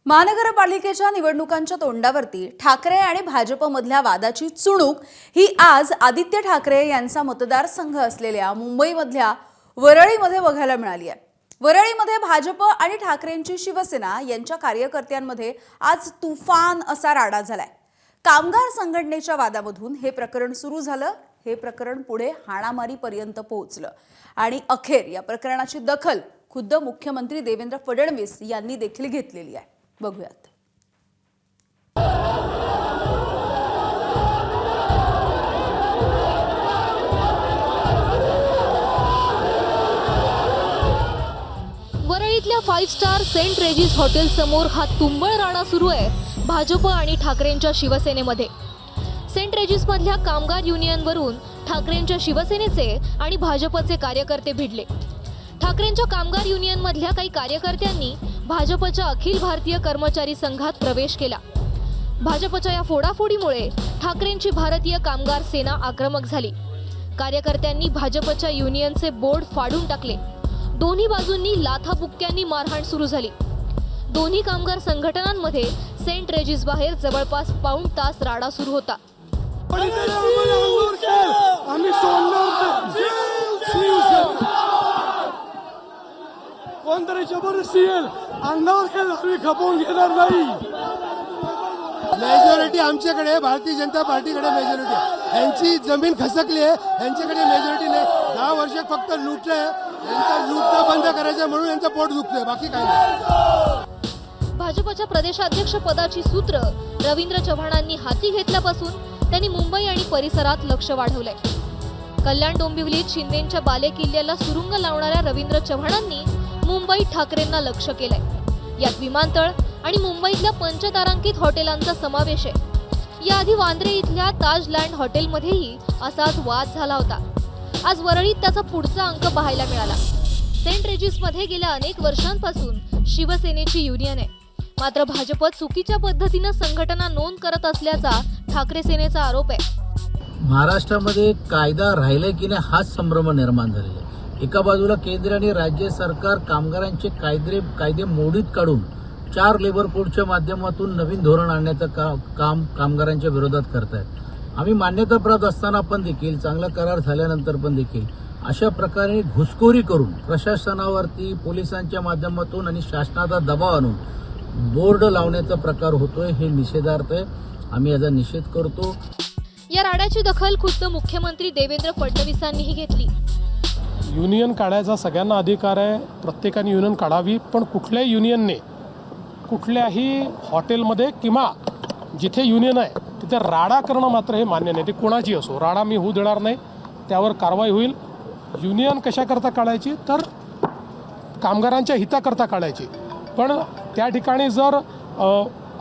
महानगरपालिकेच्या निवडणुकांच्या तोंडावरती ठाकरे आणि भाजपमधल्या वादाची चुणूक ही आज आदित्य ठाकरे यांचा मतदारसंघ असलेल्या मुंबईमधल्या वरळीमध्ये बघायला मिळाली आहे। वरळीमध्ये भाजप आणि ठाकरेंची शिवसेना यांच्या कार्यकर्त्यांमध्ये आज तुफान असा राडा झालाय। कामगार संघटनेच्या वादामधून हे प्रकरण सुरू झालं। हे प्रकरण पुढे हाणामारीपर्यंत पोहोचलं आणि अखेर या प्रकरणाची दखल खुद्द मुख्यमंत्री देवेंद्र फडणवीस यांनी देखील घेतलेली आहे। बघूयात। वरळीतल्या 5 स्टार सेंट रेजिस हॉटेल समोर हा तुंबळ राडा सुरू आहे भाजप आणि ठाकरेंच्या शिवसेनेमध्ये। सेंट रेजिस मधल्या कामगार युनियनवरून ठाकरेंच्या शिवसेनेचे आणि भाजपचे कार्यकर्ते भिडले। ठाकरेंच्या कामगार युनियन मधल्या काही कार्यकर्त्यांनी भाजपच्या अखिल भारतीय कर्मचारी संघात प्रवेश केला। भाजपच्या या फोडाफोडीमुळे ठाकरेंची भारतीय कामगार सेना आक्रमक झाली। कार्यकर्त्यांनी भाजपच्या युनियनचे बोर्ड फाडून टाकले। दोन्ही बाजूंनी लाथाबुक्क्यांनी मारहाण सुरू झाली। दोन्ही कामगार संघटनांमध्ये सेंट रेजिस बाहेर जवळपास पाऊण तास राडा सुरू होता। कोणतरी जबरदस्ती येईल अंगावर खेळ आम्ही खपवून घेणार नाही। मेजॉरिटी आमच्याकडे भारतीय जनता पार्टीकडे मेजॉरिटी, यांची जमीन खसकली आहे, यांच्याकडे मेजॉरिटी नाही। 10 वर्ष फक्त लुटलंय, यांचा लुटणं बंद करायचं म्हणून यांचं पोट दुखतंय, बाकी काही नाही। भाजपच्या प्रदेशाध्यक्ष पदाची सूत्र रवींद्र चव्हाणांनी हाती घेतल्यापासून त्यांनी मुंबई आणि परिसरात लक्ष वाढवलंय। कल्याण डोंबिवलीत शिंदेंच्या बालेकिल्ल्याला सुरुंग लावणाऱ्या रवींद्र चव्हाणांनी मुंबईत ठाकरेंना लक्ष केलंय। यात विमानतळ आणि मुंबईतल्या पंचतारांकित हॉटेलांचा समावेश आहे। याआधी वांद्रे इथल्या ताजलँड हॉटेलमध्येही असाच वाद झाला होता। आज वरळीत त्याचा पुढचा अंक पाहायला मिळाला। सेंट रेजिसमध्ये गेल्या अनेक वर्षांपासून शिवसेनेची युनियन आहे, मात्र भाजप चुकीच्या पद्धतीनं संघटना नोंद करत असल्याचा ठाकरे सेनेचा आरोप आहे। महाराष्ट्रामध्ये कायदा राहिलाय की नाही हाच संभ्रम निर्माण झालेला आहे। एका बाजूला केंद्र आणि राज्य सरकार कामगारांचे कायदे मोडीत काढून 4 लेबर कोडच्या माध्यमातून नवीन धोरण आणण्याचं काम कामगारांच्या विरोधात करतायत। आम्ही मान्यताप्राप्त असताना पण देखील, चांगला करार झाल्यानंतर पण देखील अशा प्रकारे घुसखोरी करून प्रशासनावरती पोलिसांच्या माध्यमातून आणि शासनाचा दबाव आणून बोर्ड लावण्याचा प्रकार होतोय, हे निषेधार्थ आहे। आम्ही याचा निषेध करतो। या राड्याची दखल खुद्द मुख्यमंत्री देवेंद्र फडणवीसांनीही घेतली। युनियन काढायचा सगळ्यांना अधिकार आहे, प्रत्येकाने युनियन काढावी, पण कुठल्याही युनियनने कुठल्याही हॉटेलमध्ये किंवा जिथे युनियन आहे तिथे राडा करणं मात्र हे मान्य नाही। ते कोणाची असो, राडा मी होऊ देणार नाही, त्यावर कारवाई होईल। युनियन कशाकरता काढायची तर कामगारांच्या हिताकरता काढायची, पण त्या ठिकाणी जर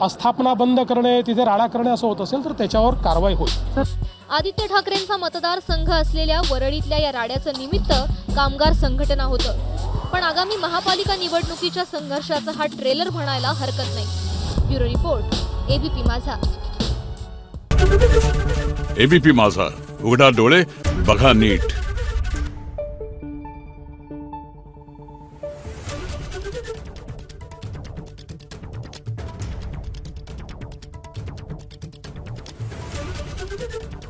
आस्थापना बंद करणे, तिथे राडा करणे असं होत असेल तर त्याच्यावर कारवाई होईल। आदित्य ठाकरेंचा मतदारसंघ असलेल्या वरळीतल्या या राड्याचं निमित्त कामगार संघटना होतं, पण आगामी महापालिका निवडणुकीच्या संघर्षाचा हा ट्रेलर म्हणायला हरकत नाही। ब्युरो रिपोर्ट, एबीपी माझा। एबीपी माझा, उघडा डोळे बघा नीट। Thank you.